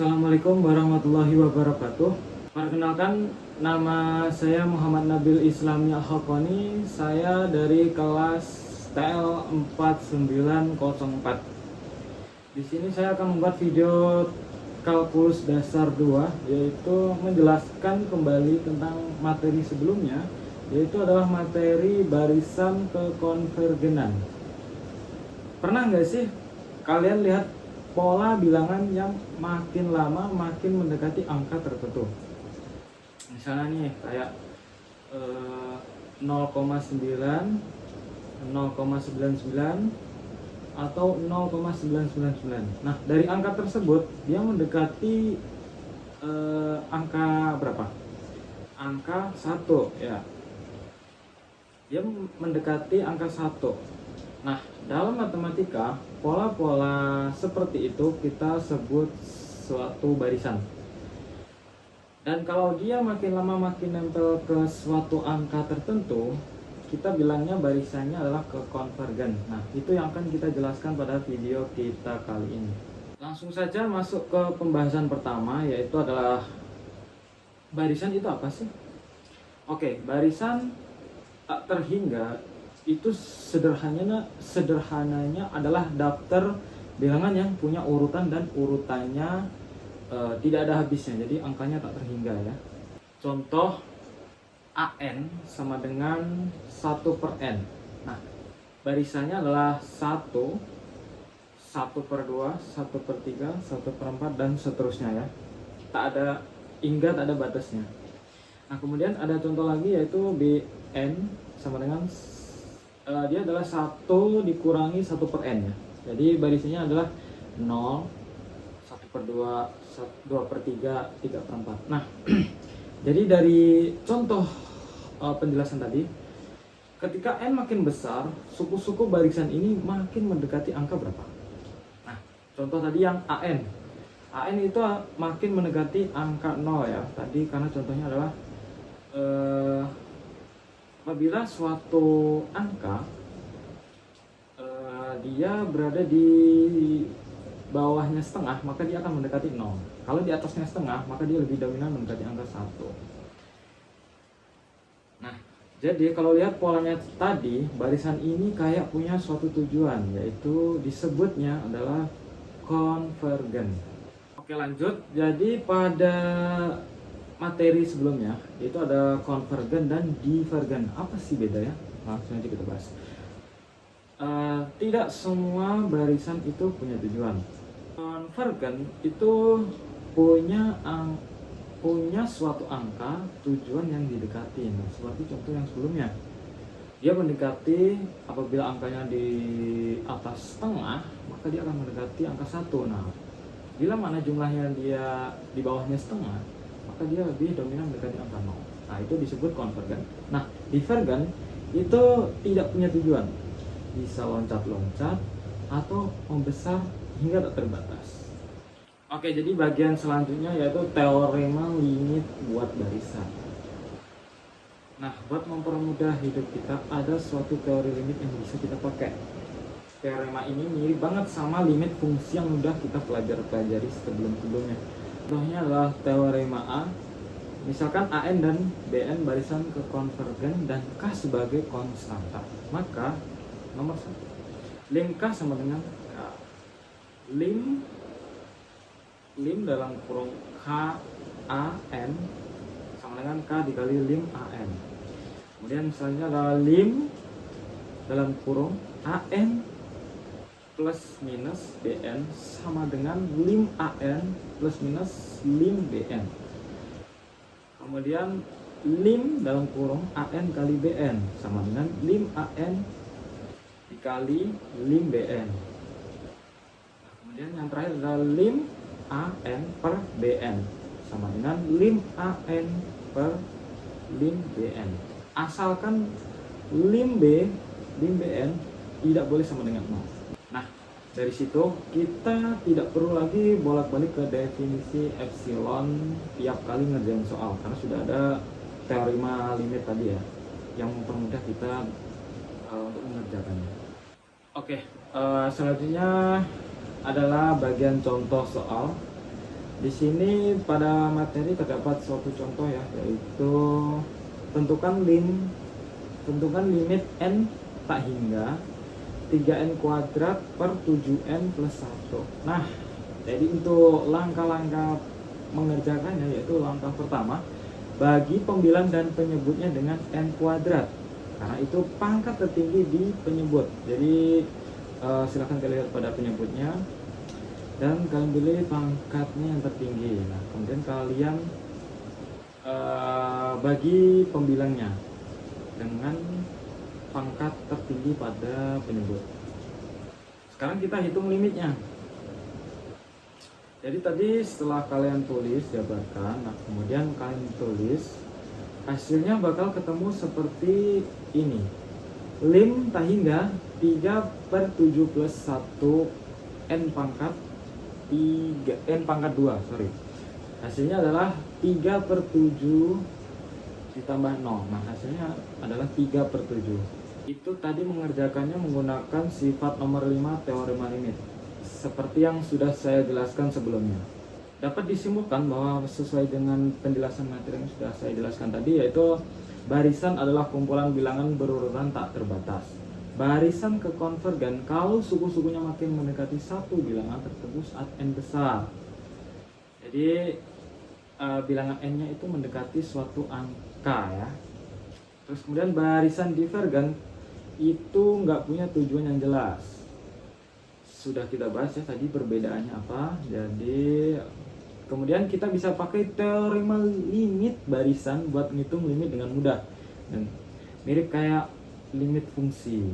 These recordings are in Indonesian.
Assalamualaikum warahmatullahi wabarakatuh. Perkenalkan, nama saya Muhammad Nabil Islami Al-Haqqani. Saya dari kelas TL 4904. Di sini saya akan membuat video kalkulus dasar 2, yaitu menjelaskan kembali tentang materi sebelumnya, yaitu adalah materi barisan kekonvergenan. Pernah nggak sih kalian lihat pola bilangan yang makin lama makin mendekati angka tertentu? Misalnya nih kayak 0,9, 0,99 atau 0,999. Nah, dari angka tersebut dia mendekati angka berapa? Angka 1 ya. Dia mendekati angka 1. Nah, dalam matematika, pola-pola seperti itu kita sebut suatu barisan. Dan kalau dia makin lama makin nempel ke suatu angka tertentu, kita bilangnya barisannya adalah kekonvergen. Nah, itu yang akan kita jelaskan pada video kita kali ini. Langsung saja masuk ke pembahasan pertama, yaitu adalah barisan itu apa sih? Oke, barisan tak terhingga itu sederhananya adalah daftar bilangan yang punya urutan dan urutannya tidak ada habisnya, jadi angkanya tak terhingga ya. Contoh, AN sama dengan 1 per N. Nah, barisannya adalah 1, 1 per 2, 1 per 3, 1 per 4, dan seterusnya ya. Tak ada hingga, tak ada batasnya. Nah, kemudian ada contoh lagi yaitu BN sama dengan dia adalah 1 dikurangi 1 per N ya. Jadi barisannya adalah 0, 1 per 2, 2 per 3, 3 per 4. Nah, jadi dari contoh penjelasan tadi, ketika N makin besar, suku-suku barisan ini makin mendekati angka berapa? Nah, contoh tadi yang AN. AN itu makin mendekati angka 0 ya. Tadi karena contohnya adalah apabila suatu angka dia berada di bawahnya setengah, maka dia akan mendekati 0. Kalau di atasnya setengah, maka dia lebih dominan mendekati angka 1. Nah, jadi kalau lihat polanya tadi, barisan ini kayak punya suatu tujuan, yaitu disebutnya adalah konvergen. Oke, lanjut. Jadi pada materi sebelumnya itu ada konvergen dan divergen. Apa sih bedanya? Langsung aja kita bahas. Tidak semua barisan itu punya tujuan. Konvergen itu punya suatu angka tujuan yang didekati. Nah, seperti contoh yang sebelumnya, dia mendekati apabila angkanya di atas setengah, maka dia akan mendekati angka 1. Nah, bila mana jumlahnya dia di bawahnya setengah, maka dia lebih dominan mendekati angka 0. Nah, itu disebut konvergen. Nah, divergen itu tidak punya tujuan, bisa loncat-loncat atau membesar hingga tak terbatas. Oke, jadi bagian selanjutnya yaitu teorema limit buat barisan. Nah, buat mempermudah hidup kita, ada suatu teori limit yang bisa kita pakai. Teorema ini mirip banget sama limit fungsi yang udah kita pelajari sebelum-sebelumnya. Contohnya adalah teorema A. Misalkan AN dan BN barisan kekonvergen dan K sebagai konstanta. Maka nomor 1, lim K sama dengan K. Lim dalam kurung K AN sama dengan K dikali lim AN. Kemudian selanjutnya adalah lim dalam kurung AN plus minus BN sama dengan lim AN plus minus lim BN. Kemudian lim dalam kurung AN kali BN sama dengan lim AN dikali lim BN. Kemudian yang terakhir adalah lim AN per BN sama dengan lim AN per lim BN. Asalkan lim BN tidak boleh sama dengan 0. Nah, dari situ kita tidak perlu lagi bolak-balik ke definisi epsilon tiap kali ngerjain soal, karena sudah ada teorema limit tadi ya, yang mempermudah kita untuk mengerjakannya. Oke, selanjutnya adalah bagian contoh soal. Di sini pada materi terdapat suatu contoh ya, yaitu tentukan limit n tak hingga 3n kuadrat per 7n plus 1. Nah, jadi untuk langkah-langkah mengerjakannya, yaitu langkah pertama, bagi pembilang dan penyebutnya dengan n kuadrat, karena itu pangkat tertinggi di penyebut. Jadi silahkan kalian lihat pada penyebutnya dan kalian pilih pangkatnya yang tertinggi. Nah, kemudian kalian bagi pembilangnya dengan pangkat tertinggi pada penyebut. Sekarang kita hitung limitnya. Jadi tadi setelah kalian tulis jabarkan, nah kemudian kalian tulis, hasilnya bakal ketemu seperti ini. Lim tak hingga 3/7 plus 1 n pangkat 3 n pangkat 2, sorry. Hasilnya adalah 3/7 ditambah 0. Nah, hasilnya adalah 3/7. Itu tadi mengerjakannya menggunakan sifat nomor 5 teorema limit, seperti yang sudah saya jelaskan sebelumnya. Dapat disimpulkan bahwa sesuai dengan penjelasan materi yang sudah saya jelaskan tadi, yaitu barisan adalah kumpulan bilangan berurutan tak terbatas. Barisan kekonvergen kalau suku-sukunya makin mendekati satu bilangan tertentu saat n besar. Jadi bilangan n-nya itu mendekati suatu angka ya. Terus kemudian barisan divergen itu nggak punya tujuan yang jelas. Sudah kita bahas ya tadi perbedaannya apa. Jadi kemudian kita bisa pakai teorema limit barisan buat ngitung limit dengan mudah, dan mirip kayak limit fungsi.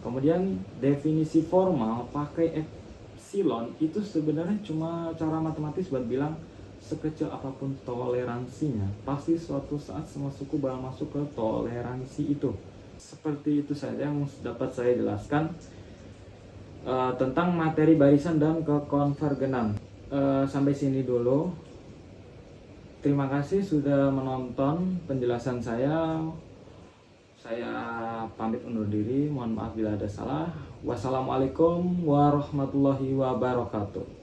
Kemudian definisi formal pakai epsilon itu sebenarnya cuma cara matematis buat bilang sekecil apapun toleransinya, pasti suatu saat semua suku bakal masuk ke toleransi itu. Seperti itu saja yang dapat saya jelaskan tentang materi barisan dan kekonvergenan. Sampai sini dulu. Terima kasih sudah menonton penjelasan saya. Saya pamit undur diri. Mohon maaf bila ada salah. Wassalamualaikum warahmatullahi wabarakatuh.